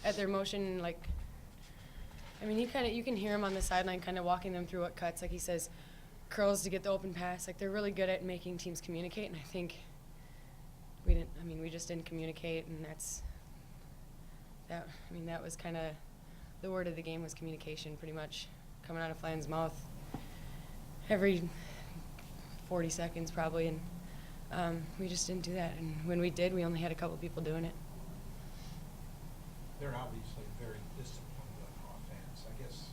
at their motion, like, I mean, you can hear him on the sideline kind of walking them through what cuts. Like he says, curls to get the open pass. Like, they're really good at making teams communicate, and I think we just didn't communicate, and that was kind of the word of the game was communication, pretty much coming out of Flan's mouth every 40 seconds probably, and we just didn't do that. And when we did, we only had a couple people doing it. They're obviously very disciplined on offense. I guess,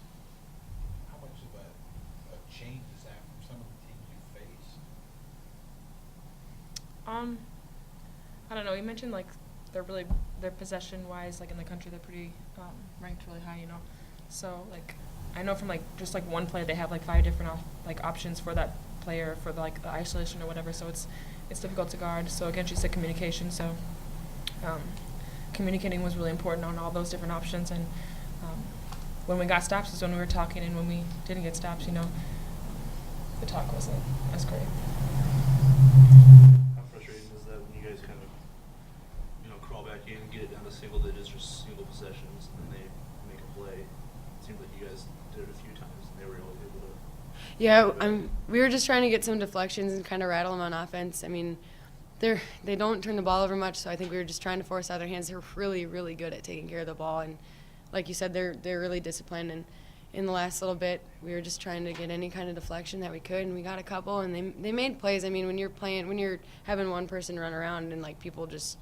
how much of a change is that from some of the teams you faced? I don't know. You mentioned like they're possession wise, like in the country, they're pretty ranked really high, you know. So like I know from like just like one play they have like 5 different options for that player for the isolation or whatever. So it's difficult to guard. So again, she said communication. So communicating was really important on all those different options. And when we got stops is when we were talking, and when we didn't get stops, you know, the talk wasn't as great. How frustrating is that when you guys kind of, you know, crawl back in, get it down to single digits or single possessions, and then they make a play? It seemed like you guys did it a few times, and they were able to. Yeah, we were just trying to get some deflections and kind of rattle them on offense. I mean, they don't turn the ball over much, so I think we were just trying to force out their hands. They're really, really good at taking care of the ball, and like you said, they're really disciplined. And in the last little bit, we were just trying to get any kind of deflection that we could, and we got a couple, and they made plays. I mean, when you're having one person run around and like people just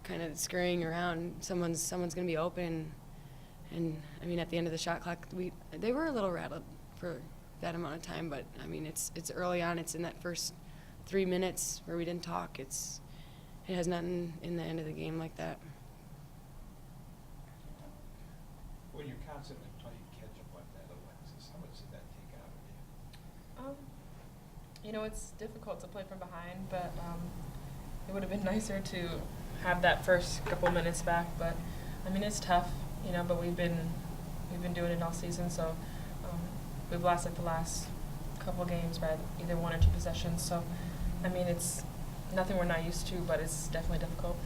kind of scurrying around, someone's gonna be open. And I mean, at the end of the shot clock, they were a little rattled for that amount of time, but I mean, it's early on. It's in that first 3 minutes where we didn't talk. It has nothing in the end of the game like that. When you're constantly playing catch up like that, Alexis, how much did that take out of you? You know, it's difficult to play from behind, but it would have been nicer to have that first couple minutes back. But I mean, it's tough, you know. But we've been doing it all season, so we've lost like the last couple games by either 1 or 2 possessions. So I mean, it's nothing we're not used to, but it's definitely difficult.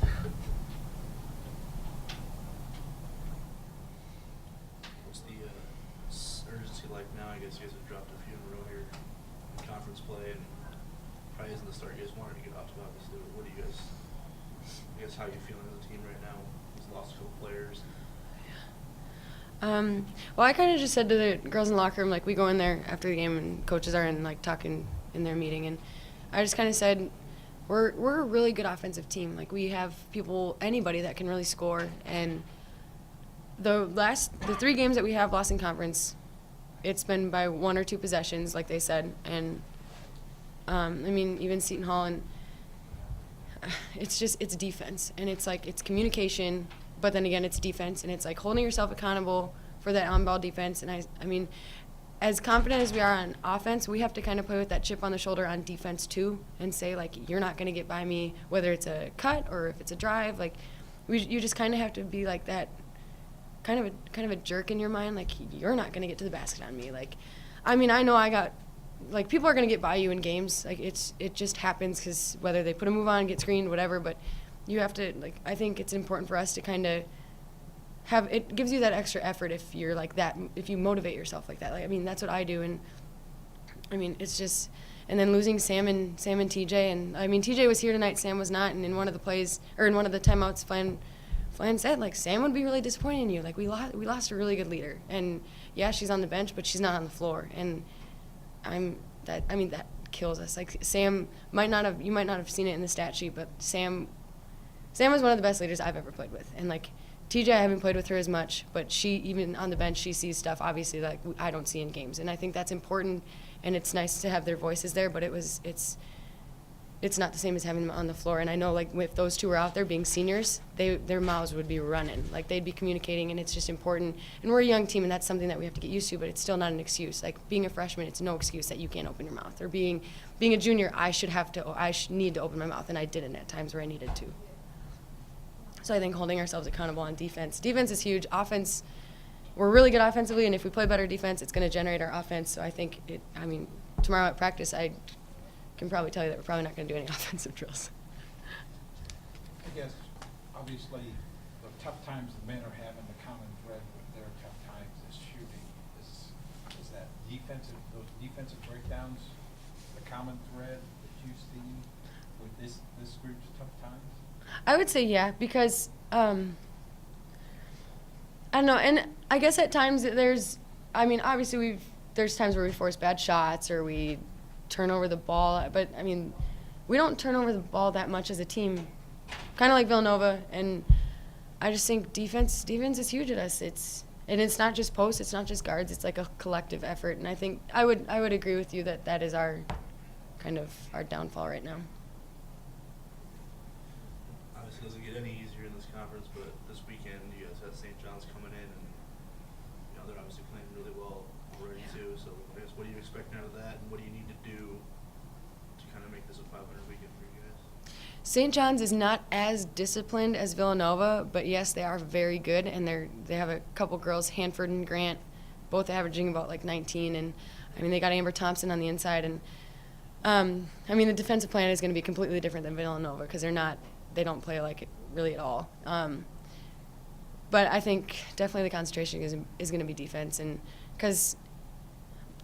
What's the urgency like now? I guess you guys have dropped a few in a row here in conference play, and probably isn't the start you guys wanted to get off to, obviously. But what do you guys, I guess, how are you feeling as a team right now? You've lost a couple players. Well, I kind of just said to the girls in the locker room, like, we go in there after the game and coaches are in, like, talking in their meeting, and I just kind of said, we're a really good offensive team. Like, we have anybody that can really score, and the 3 games that we have lost in conference, it's been by 1 or 2 possessions, like they said, and I mean, even Seton Hall, and it's defense, and it's like, it's communication, but then again, it's defense, and it's like holding yourself accountable for that on-ball defense. And I mean, as confident as we are on offense, we have to kind of play with that chip on the shoulder on defense too, and say, like, you're not going to get by me, whether it's a cut or if it's a drive. Like, you just kind of have to be like that, kind of a jerk in your mind, like, you're not going to get to the basket on me. Like, I mean, I know like, people are going to get by you in games. Like, it just happens because whether they put a move on, get screened, whatever, but you have to, like, I think it's important for us to kind of it gives you that extra effort if you're like that, if you motivate yourself like that. Like, I mean, that's what I do, and I mean, it's just, and then losing Sam and TJ, and I mean, TJ was here tonight, Sam was not, and in one of the plays, or in one of the timeouts, Flan said, like, Sam would be really disappointed in you. Like, we lost a really good leader, and yeah, she's on the bench, but she's not on the floor, and that kills us. Like, Sam you might not have seen it in the stat sheet, but Sam was one of the best leaders I've ever played with. And, like, TJ, I haven't played with her as much, but she, even on the bench, she sees stuff, obviously, like I don't see in games. And I think that's important, and it's nice to have their voices there, but it's not the same as having them on the floor. And I know, like, if those 2 were out there being seniors, their mouths would be running. Like, they'd be communicating, and it's just important. And we're a young team, and that's something that we have to get used to, but it's still not an excuse. Like, being a freshman, it's no excuse that you can't open your mouth. Or being a junior, I need to open my mouth, and I didn't at times where I needed to. So I think holding ourselves accountable on defense. Defense is huge. Offense, we're really good offensively, and if we play better defense, it's going to generate our offense. So I think tomorrow at practice, I can probably tell you that we're probably not going to do any offensive drills. I guess, obviously, the tough times the men are having, the common thread with their tough times is shooting. Is that defensive, those defensive breakdowns, the common thread that you see with this group's tough times? I would say yeah, because I don't know, and I guess at times obviously there's times where we force bad shots or we turn over the ball, but I mean, we don't turn over the ball that much as a team, kind of like Villanova, and I just think defense is huge at us. It's not just posts, it's not just guards, it's like a collective effort, and I think I would agree with you that is our kind of our downfall right now. Obviously, it doesn't get any easier in this conference, but this weekend you guys had St. John's coming in, and they're obviously playing really well already too. So I guess what do you expect out of that, and what do you need to do to kind of make this a 500 weekend for you guys? St. John's is not as disciplined as Villanova, but yes, they are very good, and they have a couple girls, Hanford and Grant, both averaging about like 19, and I mean they got Amber Thompson on the inside, and I mean the defensive plan is going to be completely different than Villanova because they don't play like it really at all. But I think definitely the concentration is going to be defense, and because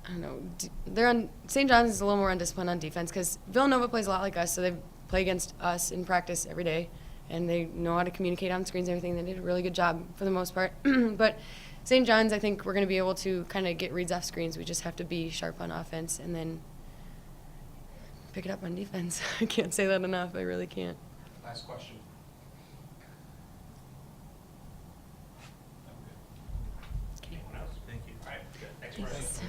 I don't know, St. John's is a little more undisciplined on defense because Villanova plays a lot like us, so they play against us in practice every day, and they know how to communicate on screens and everything. They did a really good job for the most part. But St. John's, I think we're going to be able to kind of get reads off screens. We just have to be sharp on offense and then pick it up on defense. I can't say that enough. I really can't. Last question. Okay. Anyone else? Thank you. All right, good. Thanks for Thanks.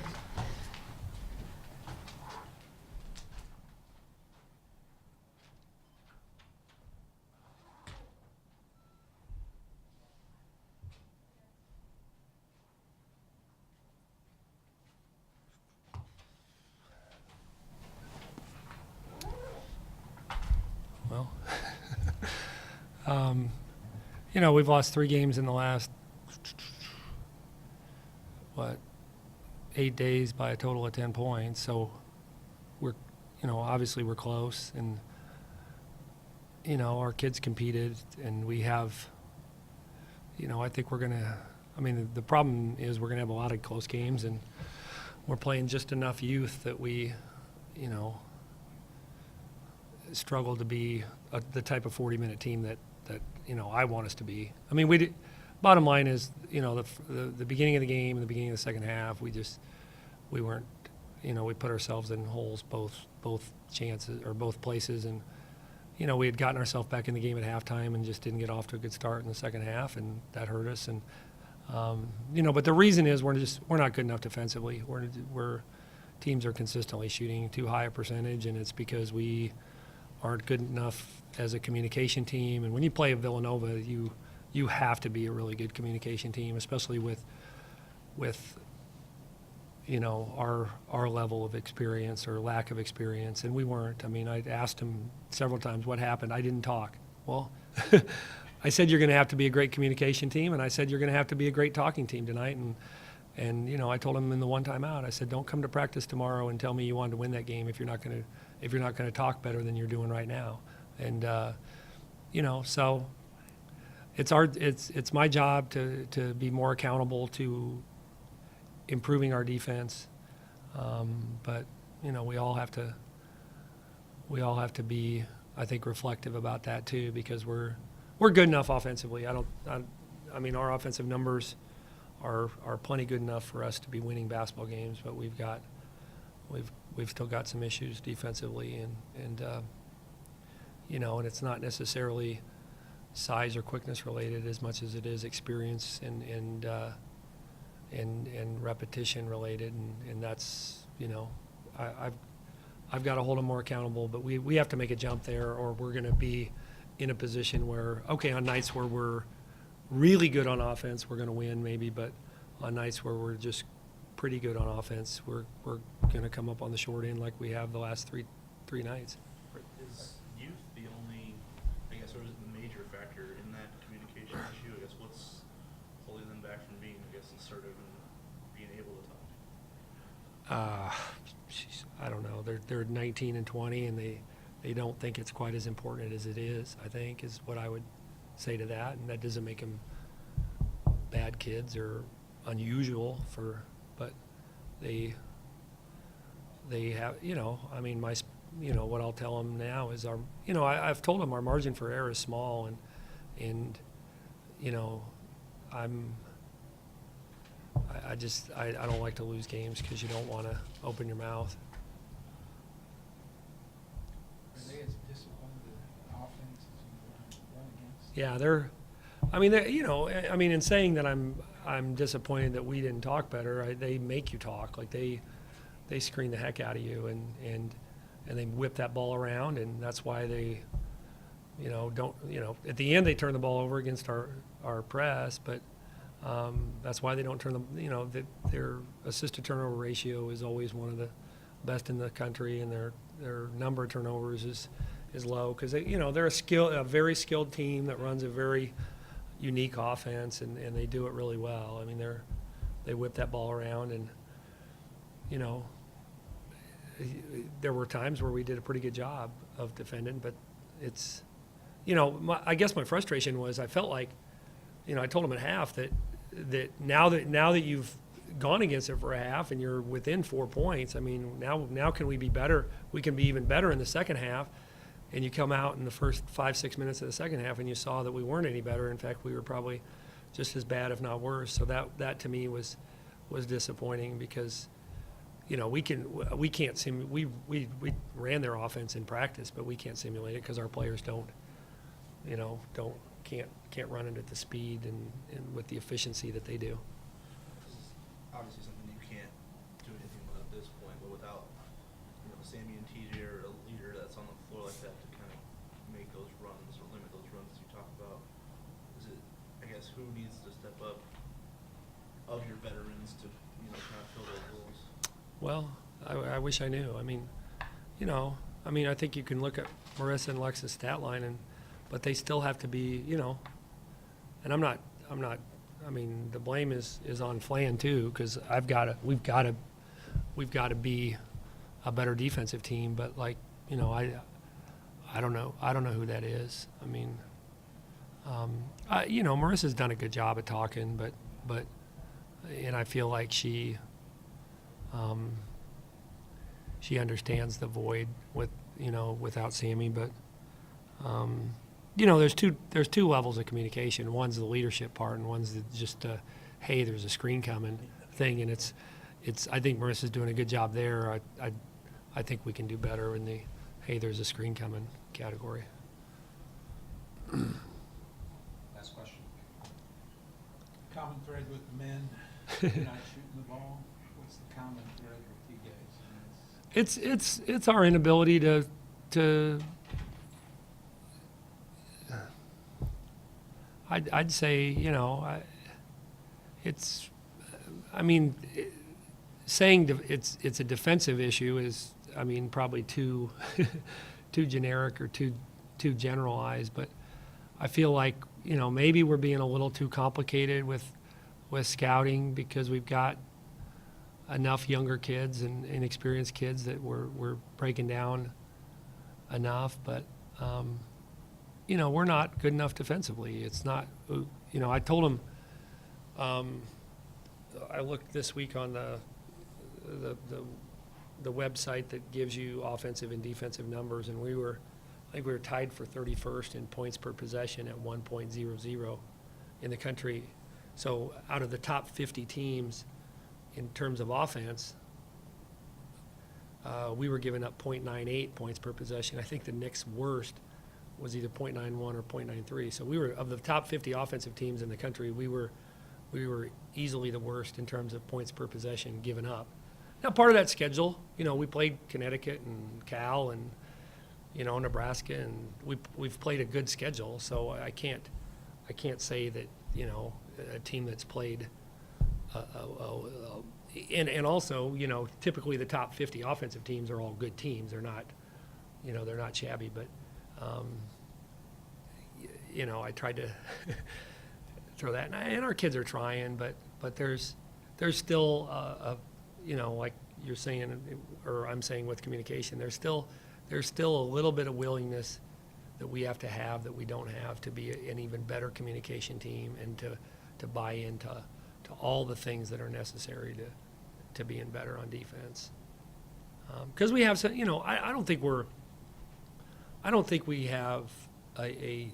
Well, we've lost 3 games in the last, 8 days by a total of 10 points. So we're, obviously we're close, and, our kids competed, and we have, I think we're going to, the problem is we're going to have a lot of close games, and we're playing just enough youth that we, struggle to be the type of 40-minute team that I want us to be. Bottom line is, the beginning of the game and the beginning of the second half, we weren't, we put ourselves in holes both chances or both places, and we had gotten ourselves back in the game at halftime and just didn't get off to a good start in the second half, and that hurt us. And but the reason is we're not good enough defensively. Teams are consistently shooting too high a percentage, and it's because we aren't good enough as a communication team. And when you play at Villanova, you have to be a really good communication team, especially with our level of experience or lack of experience, and we weren't. I asked him several times what happened. I didn't talk. Well, I said you're going to have to be a great communication team, and I said you're going to have to be a great talking team tonight. And I told him in the one time out, I said, don't come to practice tomorrow and tell me you wanted to win that game if you're not going to talk better than you're doing right now. And so it's my job to be more accountable to improving our defense. But we all have to be, I think, reflective about that too, because we're good enough offensively. Our offensive numbers are plenty good enough for us to be winning basketball games, but we've still got some issues defensively, and it's not necessarily size or quickness related as much as it is experience and repetition related, and that's I've got to hold them more accountable, but we have to make a jump there, or we're going to be in a position where, okay, on nights where we're really good on offense, we're going to win maybe, but on nights where we're just pretty good on offense, we're going to come up on the short end like we have the last three nights. Is youth the only, or is it the major factor in that communication issue? I guess what's holding them back from being, assertive and being able to talk? I don't know. They're 19 and 20, and they don't think it's quite as important as it is, I think, is what I would say to that, and that doesn't make them bad kids or unusual but they have, I mean, what I'll tell them now is I've told them our margin for error is small, and I don't like to lose games because you don't want to open your mouth. Are they as disciplined an offense as you run against? Yeah, in saying that I'm disappointed that we didn't talk better, they make you talk. Like they screen the heck out of you and they whip that ball around, and that's why they, don't, at the end they turn the ball over against our press, but that's why they don't turn their assist to turnover ratio is always one of the best in the country, and their number of turnovers is low because they're a very skilled team that runs a very unique offense, and they do it really well. I mean, they whip that ball around, and there were times where we did a pretty good job of defending, but it's I guess my frustration was I felt like I told them at half that now that you've gone against it for a half and you're within 4 points, I mean, now can we be better? We can be even better in the second half. And you come out in the first 5-6 minutes of the second half and you saw that we weren't any better. In fact, we were probably just as bad, if not worse. So that to me was disappointing because we ran their offense in practice, but we can't simulate it because our players can't run it at the speed and with the efficiency that they do. This is obviously something you can't do anything with at this point, but without Sammy and TJ or a leader that's on the floor like that to kind of make those runs or limit those runs you talk about, who needs to step up of your veterans to kind of fill those roles? Well, I wish I knew. I mean, I think you can look at Marissa and Lex's stat line, but they still have to be, and I'm not. I mean, the blame is on Flan too, because we've got to be a better defensive team. But I don't know who that is. I mean, Marissa's done a good job at talking, but I feel like she understands the void without Sammy, but there's two levels of communication. One's the leadership part, and one's just hey, there's a screen coming thing, and it's I think Marissa's doing a good job there. I think we can do better in the hey, there's a screen coming category. Last question. Common thread with the men, you're not shooting the ball. What's the common thread with you guys? It's our inability to I'd say saying it's a defensive issue is probably too generic or too generalized, but I feel like maybe we're being a little too complicated with scouting because we've got enough younger kids and inexperienced kids that we're breaking down enough, but we're not good enough defensively. It's not, I told him, I looked this week on the website that gives you offensive and defensive numbers, and I think we were tied for 31st in points per possession at 1.00 in the country. So out of the top 50 teams in terms of offense, we were giving up 0.98 points per possession. I think the next worst was either 0.91 or 0.93. So we were, of the top 50 offensive teams in the country, we were easily the worst in terms of points per possession given up. Now, part of that schedule, we played Connecticut and Cal and Nebraska, and we've played a good schedule. So I can't say that a team that's played and also typically the top 50 offensive teams are all good teams. They're not shabby, but I tried to throw that, and our kids are trying, but there's still like you're saying, or I'm saying with communication, there's still a little bit of willingness we have to have that we don't have to be an even better communication team and to buy into all the things that are necessary to being better on defense. Because we have some, I don't think we have a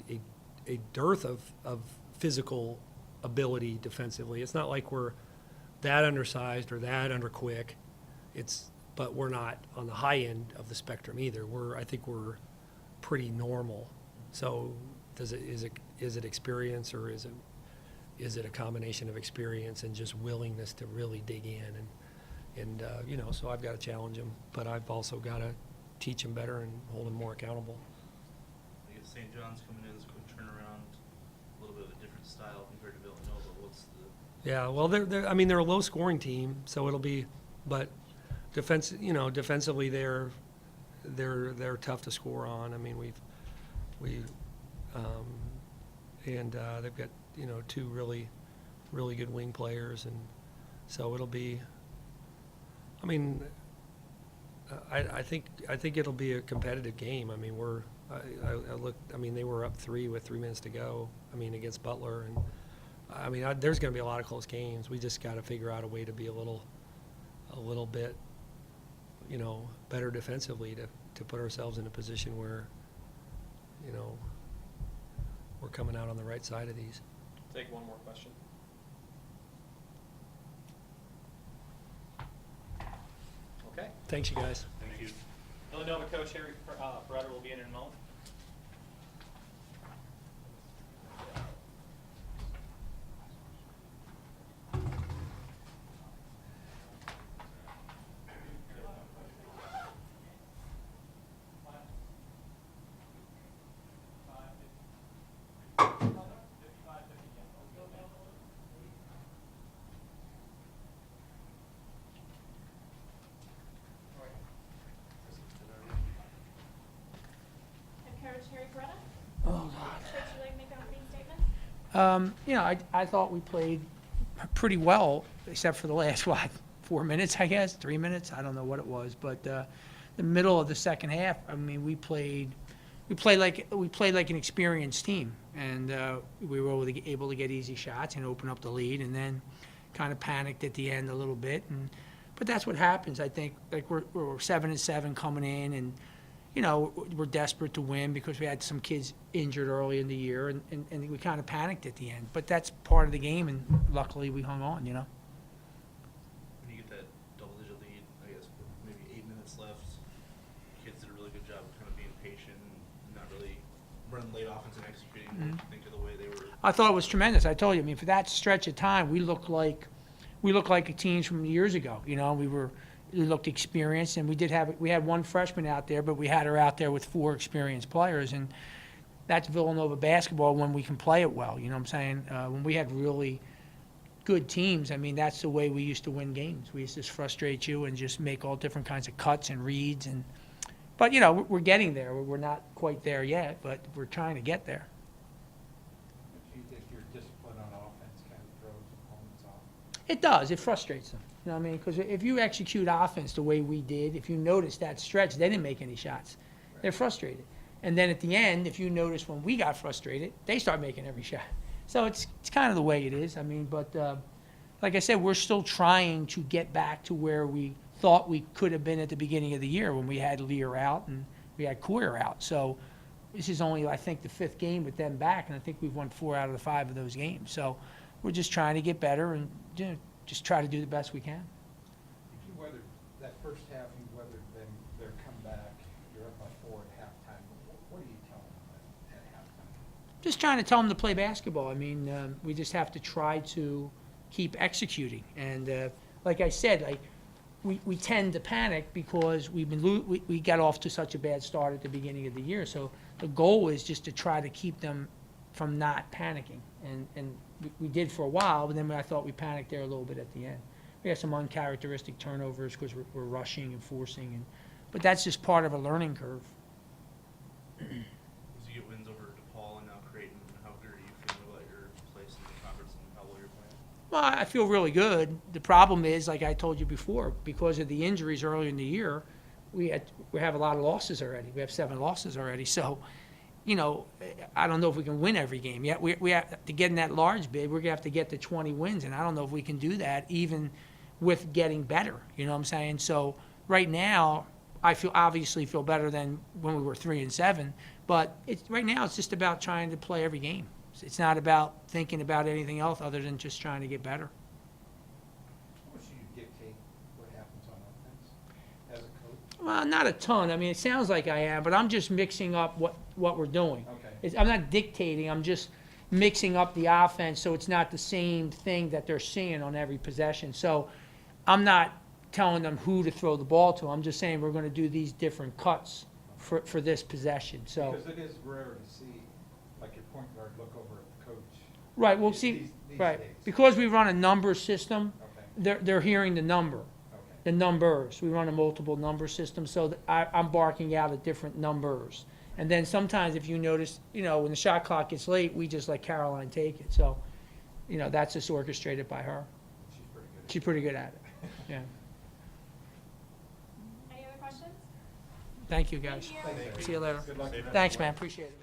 dearth of physical ability defensively. It's not like we're that undersized or that underquick. But we're not on the high end of the spectrum either. I think we're pretty normal. So is it experience, or is it a combination of experience and just willingness to really dig in and so I've got to challenge him, but I've also got to teach him better and hold him more accountable. I guess St. John's coming in as a quick turnaround, a little bit of a different style compared to Villanova. What's the? Yeah, well, they're a low scoring team, so it'll be, but defensively they're tough to score on. I mean, they've got two really good wing players, and so it'll be. I mean, I think it'll be a competitive game. I mean, I looked. I mean, they were up 3 with 3 minutes to go. I mean, against Butler, and I mean, there's going to be a lot of close games. We just got to figure out a way to be a little bit, better defensively to put ourselves in a position where, we're coming out on the right side of these. Take one more question. Okay. Thanks, you guys. Thank you. Villanova coach Harry Beretta will be in a moment. Harry Beretta? Oh, God. Would you like to make an opening statement? I thought we played pretty well, except for the last, 4 minutes, I guess, 3 minutes? I don't know what it was, but the middle of the second half, I mean, we played like an experienced team, and we were able to get easy shots and open up the lead, and then kind of panicked at the end a little bit. But that's what happens. I think like we're 7-7 coming in, and we're desperate to win because we had some kids injured early in the year, and we kind of panicked at the end. But that's part of the game, and luckily we hung on, When you get that double-digit lead, I guess with maybe 8 minutes left, kids did a really good job of kind of being patient and not really running late offense and executing. What did you think of the way they were? I thought it was tremendous. I told you, for that stretch of time, we looked like a team from years ago. We looked experienced, and we had one freshman out there, but we had her out there with 4 experienced players, and that's Villanova basketball when we can play it well. You know what I'm saying? When we had really good teams, that's the way we used to win games. We used to just frustrate you and just make all different kinds of cuts and reads, but we're getting there. We're not quite there yet, but we're trying to get there. Do you think your discipline on offense kind of throws opponents off? It does. It frustrates them. You know what I mean? Because if you execute offense the way we did, if you notice that stretch, they didn't make any shots. They're frustrated. And then at the end, if you notice when we got frustrated, they start making every shot. So it's kind of the way it is. But like I said, we're still trying to get back to where we thought we could have been at the beginning of the year when we had Lear out and we had Coyer out. So this is only, I think, the 5th game with them back, and I think we've won 4 out of the 5 of those games. So we're just trying to get better and just try to do the best we can. If you weathered that first half, you weathered them, their comeback, you're up by 4 at halftime. What are you telling them at halftime? Just trying to tell them to play basketball. We just have to try to keep executing. And like I said, we tend to panic because we got off to such a bad start at the beginning of the year. So the goal is just to try to keep them from not panicking. And we did for a while, but then I thought we panicked there a little bit at the end. We had some uncharacteristic turnovers because we're rushing and forcing, but that's just part of a learning curve. As you get wins over DePaul and now Creighton, how good are you feeling about your place in the conference and how well you're playing? Well, I feel really good. The problem is, like I told you before, because of the injuries earlier in the year, we have a lot of losses already. We have 7 losses already. So I don't know if we can win every game. Yet we have to get in that large bid. We're gonna have to get to 20 wins, and I don't know if we can do that even with getting better. You know what I'm saying? So right now, I obviously feel better than when we were 3-7. But right now it's just about trying to play every game. It's not about thinking about anything else other than just trying to get better. How much do you dictate what happens on offense as a coach? Well, not a ton. I mean, it sounds like I am, but I'm just mixing up what we're doing. Okay. I'm not dictating. I'm just mixing up the offense so it's not the same thing that they're seeing on every possession. So I'm not telling them who to throw the ball to. I'm just saying we're going to do these different cuts for this possession. So Because it is rare to see, like your point guard look over at the coach. right, well, these- see, these right, days. because we run a number system, Okay, they're hearing the number. okay. The numbers. We run a multiple number system, so that I'm barking out at different numbers. And then sometimes if you notice, when the shot clock gets late, we just let Caroline take it. So, that's just orchestrated by her. She's pretty good. She's pretty good at it. Yeah. Any other questions? Thank you, guys. Thank you. See you later. Good luck. Thanks, man. Appreciate it.